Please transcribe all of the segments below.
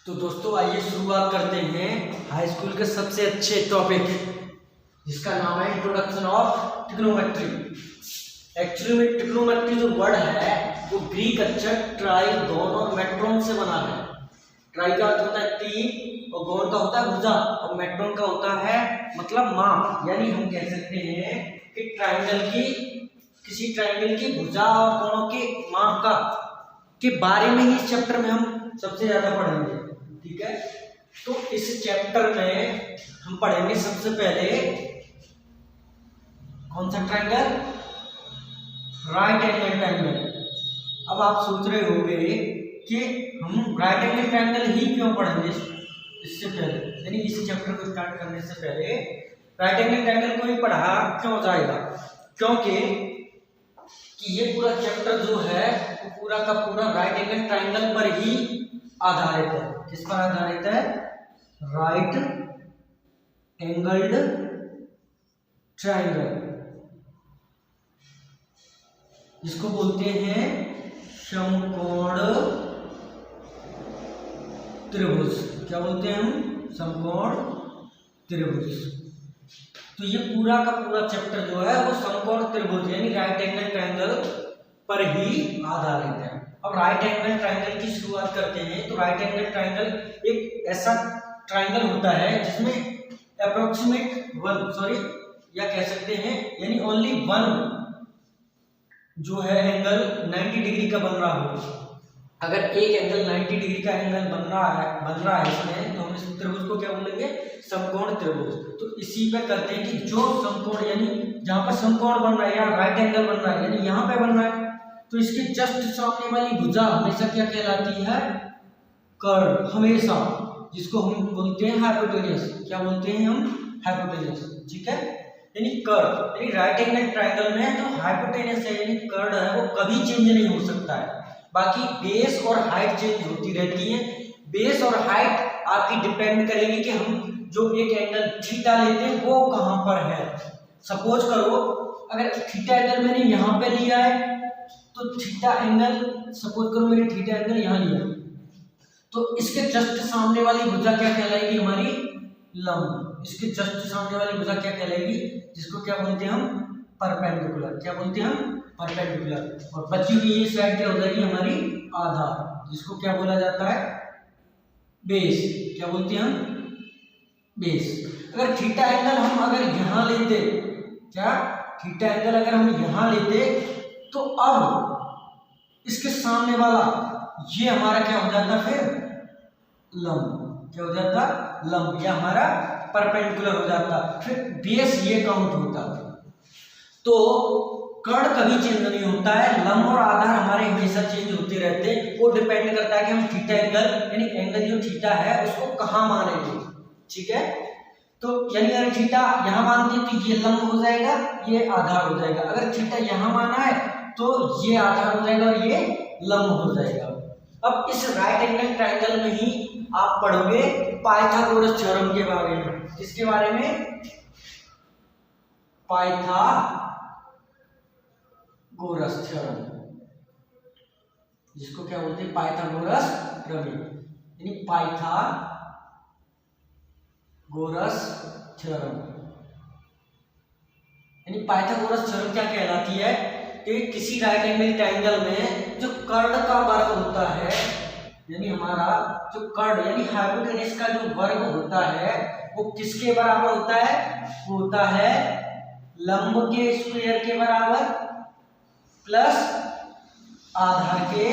तो दोस्तों आइए शुरुआत करते हैं हाई स्कूल के सबसे अच्छे टॉपिक जिसका नाम है इंट्रोडक्शन ऑफ ट्रिग्नोमेट्री। एक्चुअली में ट्रिग्नोमेट्री जो वर्ड है वो ग्रीक अक्षर ट्राइगोन और मेट्रोन से बना है। ट्राई का अर्थ होता है तीन और गोन का होता है भुजा और मेट्रोन का होता है मतलब माप। यानी हम कह सकते हैं कि किसी ट्राइंगल की भुजा और कोणों के माप के बारे में ही इस चैप्टर में हम सबसे ज्यादा पढ़ेंगे। ठीक है, तो इस चैप्टर में हम पढ़ेंगे सबसे पहले कौन सा ट्राइंगल, राइट एंगल ट्राइंगल। अब आप सोच रहे होंगे कि हम राइट एंगल ट्राइंगल ही क्यों पढ़ेंगे इससे पहले, यानी इस चैप्टर को स्टार्ट करने से पहले राइट एंगल ट्राइंगल को ही पढ़ा क्यों जाएगा, क्योंकि कि ये पूरा चैप्टर जो है वो पूरा का पूरा राइट एंगल ट्राइंगल पर ही आधारित है। किस पर आधारित है? राइट एंगल्ड ट्राइंगल, जिसको बोलते हैं समकोण त्रिभुज। क्या बोलते हैं हम? समकोण त्रिभुज। तो ये पूरा का पूरा चैप्टर जो है वो समकोण त्रिभुज यानी राइट एंगल ट्राइंगल पर ही आधारित है। अब राइट एंगल ट्राइंगल की शुरुआत करते हैं। तो राइट एंगल ट्राइंगल एक ऐसा ट्राइंगल होता है जिसमें अप्रोक्सीमेट या कह सकते हैं यानी ओनली वन जो है एंगल 90 डिग्री का बन रहा हो। अगर एक एंगल 90 डिग्री का एंगल बन रहा है इसमें, तो हम इस त्रिभुज को क्या बोलेंगे? समकोण त्रिभुज। तो इसी पे करते हैं कि जो समकोण यानी जहां पर समकोण बन रहा है या राइट एंगल बन रहा है यानी यहाँ पे बन रहा है, तो इसके जस्ट सामने वाली भुजा हमेशा क्या कहलाती है? कर्व, हमेशा, जिसको हम बोलते हैं हाइपोटेन्यूस। क्या बोलते हैं हम? हाइपोटेन्यूस। ठीक है, यानी कर्व यानी राइट एंगल ट्राइंगल में जो हाइपोटेन्यूस है यानी कर्व है वो कभी चेंज नहीं हो सकता है। बाकी बेस और हाइट चेंज होती रहती है। बेस और हाइट आपकी डिपेंड करेगी कि हम जो एक एंगल थीटा लेते हैं वो कहां पर है। सपोज करो अगर थीटा एंगल मैंने यहाँ पे लिया है तो थीटा एंगल, सपोज करो मैंने थीटा एंगल यहाँ लिया, तो इसके जस्ट सामने वाली भुजा क्या कहलाएगी? हमारी लंब। इसके जस्ट सामने वाली भुजा क्या कहलाएगी? जिसको क्या बोलते हैं हम? परपेंडिकुलर। क्या बोलते हैं हम? परपेंडिकुलर। और बची हुई ये साइड क्या हो जाएगी? हमारी आधार, जिसको क्या बोला जाता है? बेस। क्या बोलते हैं हम? बेस। अगर थीटा एंगल हम अगर यहाँ लेते, क्या थीटा एंगल अगर हम यहाँ लेते तो अब इसके सामने वाला ये हमारा क्या हो जाता? फिर लंब। क्या हो जाता? लंब। या हमारा परपेंडिकुलर हो जाता। फिर बेस ये काउंट होता। तो कर्ण कभी चेंज नहीं होता है, लंब और आधार हमारे हमेशा चेंज होते रहते हैं। वो डिपेंड करता है कि हम थीटा एंगल यानी एंगल जो थीटा है उसको कहाँ मानेंगे। ठीक है, तो यानी अगर थीटा यहाँ मानते हैं तो ये लंब हो जाएगा, ये आधार हो जाएगा। अगर थीटा यहाँ माना है तो ये आधार हो जाएगा और ये लंब हो जाएगा। अब इस राइट एंगल ट्राइंगल में ही आप पढ़ोगे पाइथागोरस थ्योरम के बारे में। किसके बारे में? पाइथागोरस थ्योरम, जिसको क्या बोलते हैं? पाइथागोरस प्रमेय यानी पाइथागोरस थ्योरम। यानी पाइथागोरस थ्योरम क्या कहलाती है कि किसी राइट एंगल ट्राइंगल में जो कर्ण का वर्ग होता है यानी हमारा जो कर्ण यानी हाइपोटेन्यूस का जो वर्ग होता है वो किसके बराबर होता है? वो होता है लंब के स्क्वायर के बराबर प्लस आधार के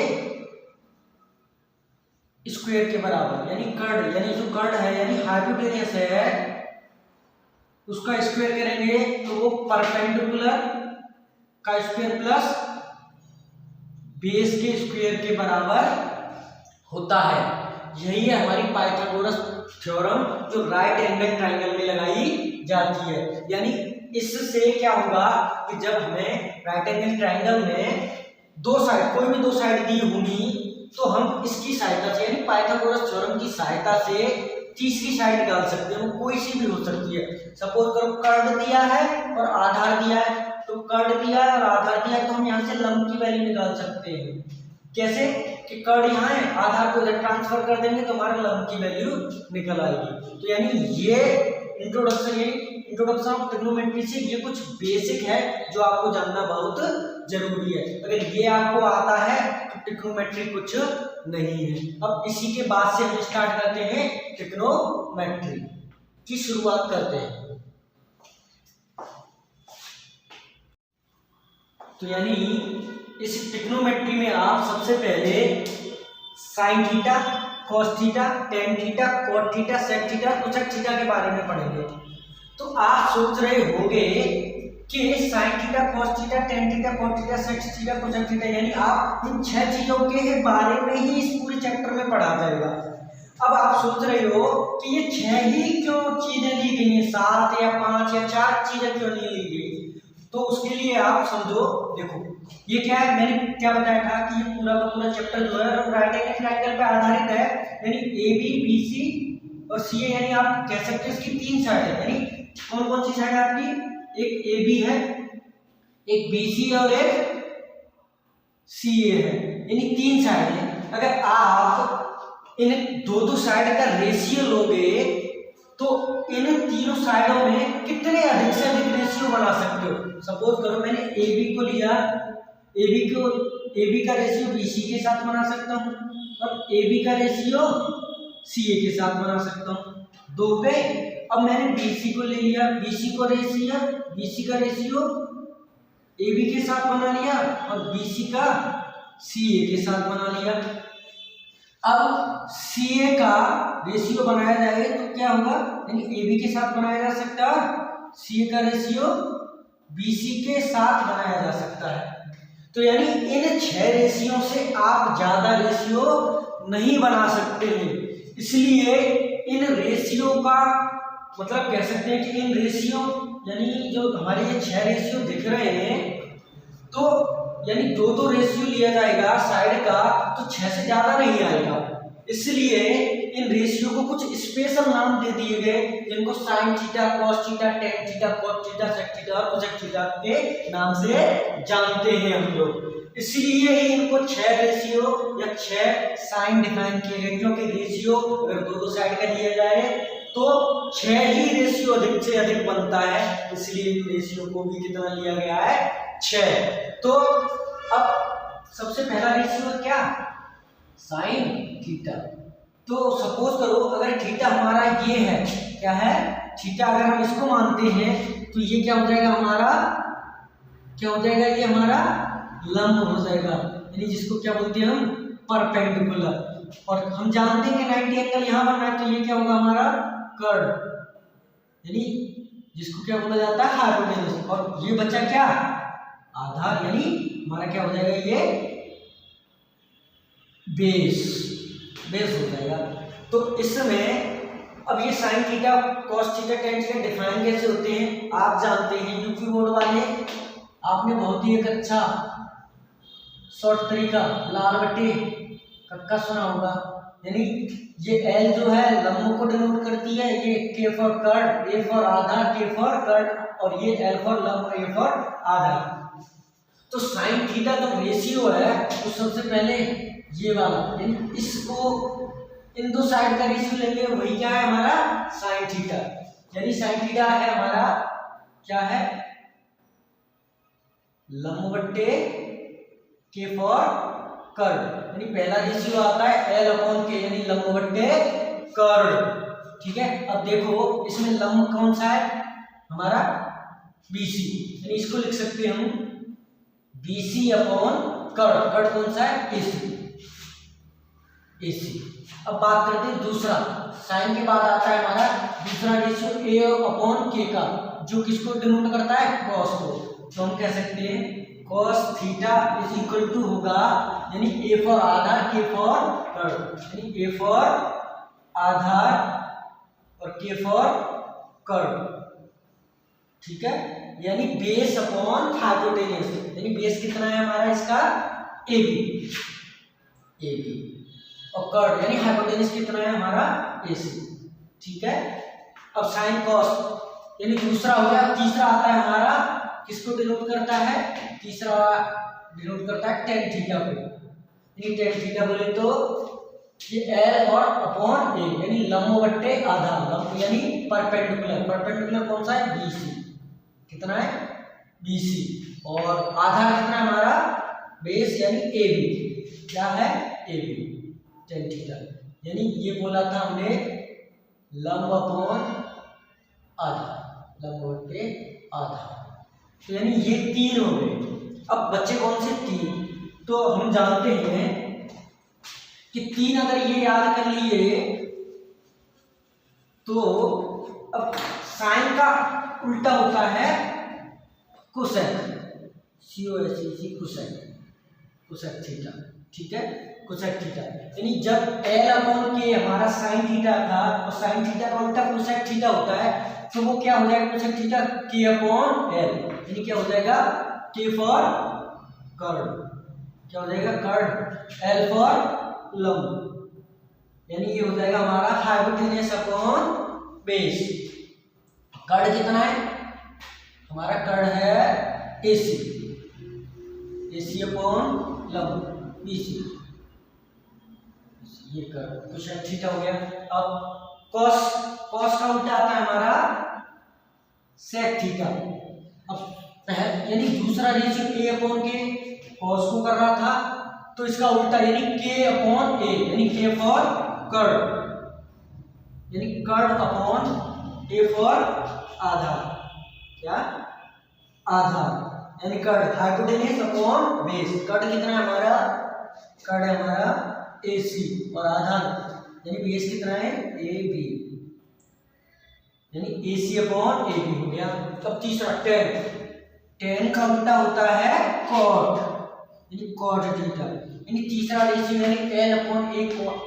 स्क्वायर के बराबर। यानी कर्ण यानी जो कर्ण है यानी हाइपोटेन्यूस है उसका स्क्वायर करेंगे तो वो परपेंडिकुलर का स्क्वायर प्लस बेस के स्क्वायर के बराबर होता है। यही है हमारी पाइथागोरस थ्योरम जो राइट एंगल ट्राइंगल में लगाई जाती है। यानी इससे क्या होगा कि जब हमें राइट एंगल ट्राइंगल में दो साइड, कोई भी दो साइड दी होंगी तो हम इसकी सहायता से यानी पाइथागोरस थ्योरम की सहायता से तीसरी साइड निकाल सकते हैं। वो कोई सी भी हो सकती है। सपोज करो कर्ण दिया है और आधार दिया है, तो कर्ण दिया है और आधार दिया है तो हम यहाँ से लंब की वैल्यू निकाल सकते हैं। कैसे कि कर्ड यहाँ है, आधार को इधर ट्रांसफर कर देंगे तो हमारा लंब की वैल्यू निकल आएगी। तो यानी ये इंट्रोडक्शन ऑफ ट्रिग्नोमेट्री से ये कुछ बेसिक है जो आपको जानना बहुत जरूरी है। अगर ये आपको आता है तो ट्रिग्नोमेट्री कुछ नहीं है। अब इसी के बाद से हम स्टार्ट करते हैं ट्रिग्नोमेट्री की शुरुआत करते हैं। तो यानी इस ट्रिग्नोमेट्री में आप सबसे पहले sine theta, cos theta, tan theta, cot theta, sec theta, cosec theta के बारे में पढ़ेंगे। तो आप सोच रहे होंगे कि sine theta, cos theta, tan theta, cot theta, sec theta, cosec theta यानी आप इन 6 चीजों के बारे में ही इस पूरे चैप्टर में पढ़ा जाएगा। अब आप सोच रहे हो कि ये 6 ही क्यों चीजें ली गई हैं, 7 या 5 या 4 चीजें क्यों नहीं ली गई? तो उसके लिए आप समझो, देखो ये क्या है, मैंने क्या बताया था कि ये पूरा का पूरा चैप्टर जो है राइट एंगल ट्रायंगल पे आधारित है। यानी ए बी, बी सी और सी ए, यानी आप कह सकते हैं इसकी 3 साइड है। यानी कौन कौन सी साइड है आपकी? एक ए बी है, एक बी सी और एक सी ए है, यानी 3 साइड है। अगर आप इन दो साइड का रेशियो लोगे तो इन तीनों साइडों में कितने अधिक से अधिक रेशियो बना सकते हो। सपोज करो मैंने ए बी को लिया, ए बी का रेशियो बी सी के साथ बना सकता हूँ और ए बी का रेशियो सी ए के साथ बना सकता हूँ 2 पे। अब मैंने बी सी को ले लिया, बी सी का रेशियो ए बी के साथ बना लिया और बी सी का सी ए के साथ बना लिया। अब सी ए का रेशियो बनाया जाए तो क्या होगा, यानी ए बी के साथ बनाया जा सकता है, सी ए का रेशियो बी सी के साथ बनाया जा सकता है। तो यानी इन 6 रेशियो से आप ज्यादा रेशियो नहीं बना सकते हैं। इसलिए इन रेशियो का मतलब कह सकते हैं कि इन रेशियो यानी जो हमारे ये 6 रेशियो दिख रहे हैं तो यानी 2 रेशियो लिया जाएगा साइड का तो 6 से ज्यादा नहीं आएगा। इसलिए इन रेशियो को कुछ स्पेशल नाम दे दिए गए जिनको sine theta, cos theta, tan theta, cot theta, sec theta और कोसेक थीटा के नाम से जानते हैं हम लोग। इसलिए ही इनको 6 रेशियो या 6 साइन डिफाइन किए गए, क्योंकि रेशियो अगर 2 साइड का लिया जाए तो 6 ही रेशियो अधिक से अधिक बनता है। इसलिए रेशियो को भी कितना लिया गया है, 6। तो अब सबसे पहला रेशियो क्या, साइन थीटा। तो सपोज करो अगर थीटा हमारा ये है, क्या है, थीटा अगर हम इसको मानते हैं तो ये क्या हो जाएगा हमारा, क्या हो जाएगा, ये हमारा लंब हो जाएगा, यानी जिसको क्या बोलते हैं हम, परपेंडिकुलर। और हम जानते हैं कि 90 एंगल यहाँ बनना है तो ये क्या होगा हमारा कर्ड, यानी जिसको क्या बोला जाता है हाइपोटेन्यूज। और ये बचा क्या, आधार, यानी हमारा क्या हो जाएगा, ये बेस हो जाएगा। तो इसमें अब ये sign theta, cos theta, tan theta define कैसे होते हैं आप जानते हैं। यूपी बोर्ड वाले आपने बहुत ही एक अच्छा शॉर्ट तरीका लाल बट्टे कक्का सुना होगा। यानी ये एल जो है लंब को डिनोट करती है, ये के फॉर कर्ड, ए फॉर आधार, के फॉर कर्ड, और ये एल फॉर लंब, ए फॉर आधार। तो साइन थीटा जो रेशियो है तो सबसे पहले ये वाला, यानी इसको इन 2 साइड का रेशियो लेंगे, वही क्या है हमारा साइन थीटा। यानी साइन थीटा है हमारा क्या है, लंब बट्टे के फॉर कर्ड, यानी पहला रेशियो आता है एल अपॉन के, यानी लंब बट्टे कर्ड। ठीक है, अब देखो इसमें लंब कौन सा है हमारा, बीसी, यानी इसको लिख सकते हैं हम बीसी अपॉन कर्ड। कर्ड कौन सा है, एसी। अब बात करते हैं दूसरा, साइन के बाद आता है हमारा दूसरा रेशियो ए अपॉन के का, जो किसको डिनोट करता है, कॉस को। तो हम कह सकते हैं cos theta is equal to होगा, यानी ए फॉर आधार, के फॉर कर्ड, यानी ए फॉर आधार और के फॉर कर्ड। ठीक है, यानी बेस अपॉन हाइपोटेन्यूज, यानी बेस कितना है हमारा इसका, ए बी, और कर्ड यानी हाइपोटेन्यूज कितना है हमारा, एसी। ठीक है, अब साइन कॉस यानी दूसरा हो गया। तीसरा आता है हमारा, किसको डिनोट करता है, तीसरा डिनोट करता है टेन थीटा को, यानी टेन थीटा बोले तो ये एल और अपॉन ए, यानी लंब बट्टे आधा, लंब यानी परपेंडिकुलर, परपेंडिकुलर कौन सा है बीसी, कितना है बीसी, और आधा कितना है हमारा बेस यानी ए बी, क्या है ए बी टेन थीटा, यानी ये बोला था हमने लंब अपॉन आधा, लंब बट्टे आधा, तो यानी ये तीन हो गए। अब बच्चे कौन से तीन, तो हम जानते हैं कि तीन अगर ये याद कर लिए तो अब साइन का उल्टा होता है cosec, COSEC cosec, cosec theta, ठीक है कोसेक थीटा, यानी जब L अपॉन के हमारा साइन थीटा था और साइन थीटा का उल्टा कोसेक थीटा होता है, तो वो क्या हो जाएगा cosec theta K upon L, यानी क्या हो जाएगा K फॉर कर्व, क्या हो जाएगा कर्व, L फॉर लंब, यानी ये हो जाएगा हमारा हाइपोटेन्यूस अपॉन बेस। कर्ण कितना है हमारा, कर्ण है AC, AC अपॉन लंब BC, ये कर्ण कोसेक थीटा हो गया। अब कॉस, कॉस का उल्टा आता है हमारा सेक थीटा, अब यानी दूसरा ratio A upon K cos को कर रहा था, तो इसका उल्टा यानी K अपॉन A, यानी K फॉर कर्ड, यानी कर्ड अपॉन A फॉर आधा, क्या आधा, यानी कर्ड हाइपोटेन्यूस अपॉन बेस, कर्ड कितना है हमारा, कर्ड है हमारा AC और आधा यानी बेस कितना है AB, यानी AC अपॉन AB हो गया। अब तीसरा टेन, टेन का उल्टा होता है कॉट, यानी कॉट थीटा, यानी तीसरा रेशियो यानी L अपॉन A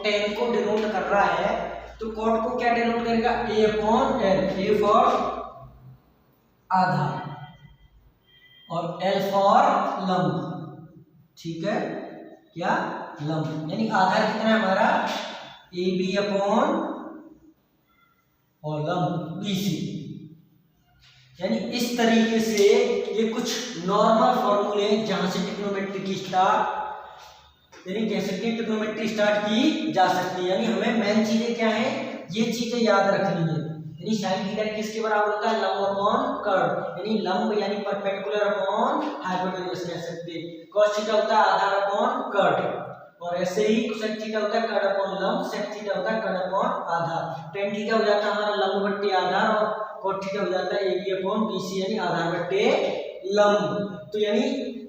टेन को डिनोट कर रहा है, तो कॉट को क्या डिनोट करेगा A upon L, A for आधा और L फॉर लंब, ठीक है क्या लंब, यानी आधा कितना है हमारा AB अपॉन और लंब BC, यानी इस तरीके से ये कुछ नॉर्मल फॉर्मूले जहां से ट्रिग्नोमेट्री की स्टार्ट, यानी कह सकते हैं ट्रिग्नोमेट्री स्टार्ट की जा सकती है, यानी हमें मेन चीजें क्या है ये चीजें याद रखनी है, यानी साइन थीटा किसके बराबर होता है लंब अपॉन कर्व, यानी लंब यानी परपेंडिकुलर अपॉन हाइपोटेन्यूस कह सकते हैं, cos थीटा होता है आधार अपॉन कर्व, और ऐसे ही कोसेक थीटा होता है कर्व अपॉन लंब, सेक थीटा होता है कर्व अपॉन आधार, टेन थीटा हो जाता है हमारा लंब बट्टे आधार और cot थीटा हो जाता है AB अपॉन BC यानी आधार बट्टे लंब। तो यानी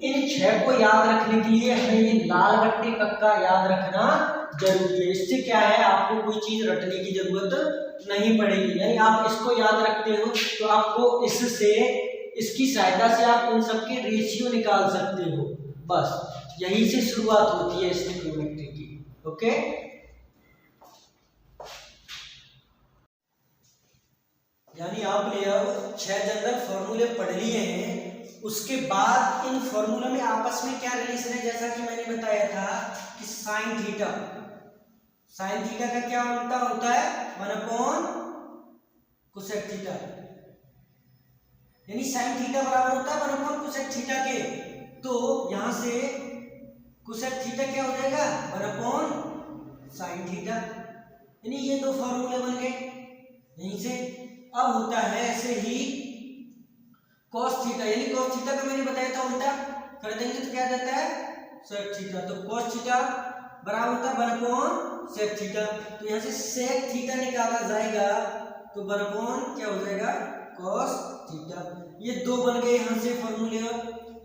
इन छह को याद रखने के लिए हमें ये लाल बट्टे कक्का याद रखना जरूरी है, इससे क्या है आपको कोई चीज रटने की जरूरत नहीं पड़ेगी, यानी आप इसको याद रखते हो तो आपको इससे इसकी सहायता से आप इन सबके रेशियो निकाल सकते हो, बस यही से शुरुआत होती है इस ट्रिग्नोमेट्री की। ओके, यानी आपने अब 6 जनरल फॉर्मूले पढ़ लिए हैं, उसके बाद इन फॉर्मूलों में आपस में क्या रिलेशन है, जैसा कि मैंने बताया था कि साइन थीटा का क्या उल्टा होता है 1/cos थीटा, यानी साइन थीटा बराबर होता है 1/cos थीटा के, तो यहां से cos थीटा क्या हो जाएगा 1/sin थीटा, यानी ये दो फॉर्मूले बन गए यहीं से। अब होता है ऐसे ही cos थीटा, यानी cos थीटा का मैंने बताया था उल्टा कर देंगे तो क्या जाता है sec थीटा, तो cos थीटा बराबर होता है 1/sec थीटा, तो यहाँ से sec थीटा निकाला जाएगा तो 1/ क्या हो जाएगा cos थीटा, ये दो बन गए यहाँ से फॉर्मूले।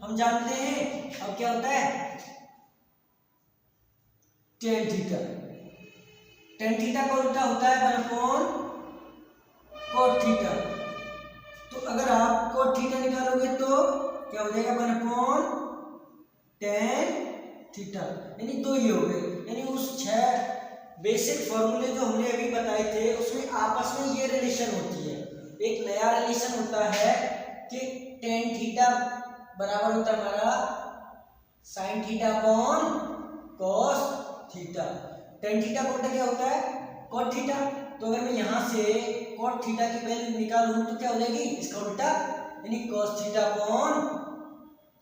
हम जानते हैं अब क्या होता है tan थीटा का उल्टा होता है 1/cot थीटा, तो अगर आप cot थीटा निकालोगे तो क्या हो जाएगा 1/tan थीटा, यानी दो ही हो गए, यानी उस 6 बेसिक फॉर्मूले जो हमने अभी बताए थे उसमें आपस में ये रिलेशन होती है। एक नया रिलेशन होता है कि tan थीटा बराबर होता है हमारा sin theta upon cos theta, tan theta का उल्टा क्या होता है cot थीटा, तो अगर मैं यहाँ से cot थीटा की वैल्यू निकालूं तो क्या हो जाएगी इसका उल्टा, यानी cos theta upon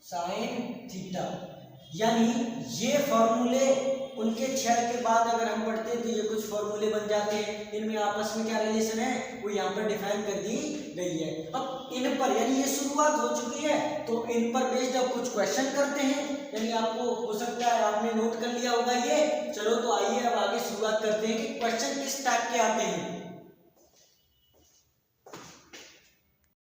sin theta, यानी ये फॉर्मूले उनके क्षय के बाद अगर हम पढ़ते हैं तो ये कुछ फॉर्मूले बन जाते हैं, इनमें आपस में क्या रिलेशन है वो यहाँ पर डिफाइन कर दी गई है। अब इन पर यानी ये शुरुआत हो चुकी है तो इन पर बेस्ड अब कुछ क्वेश्चन करते हैं, यानी आपको हो सकता है आपने नोट कर लिया होगा ये। चलो तो आइए अब आगे शुरुआत करते हैं कि क्वेश्चन किस टाइप के आते हैं।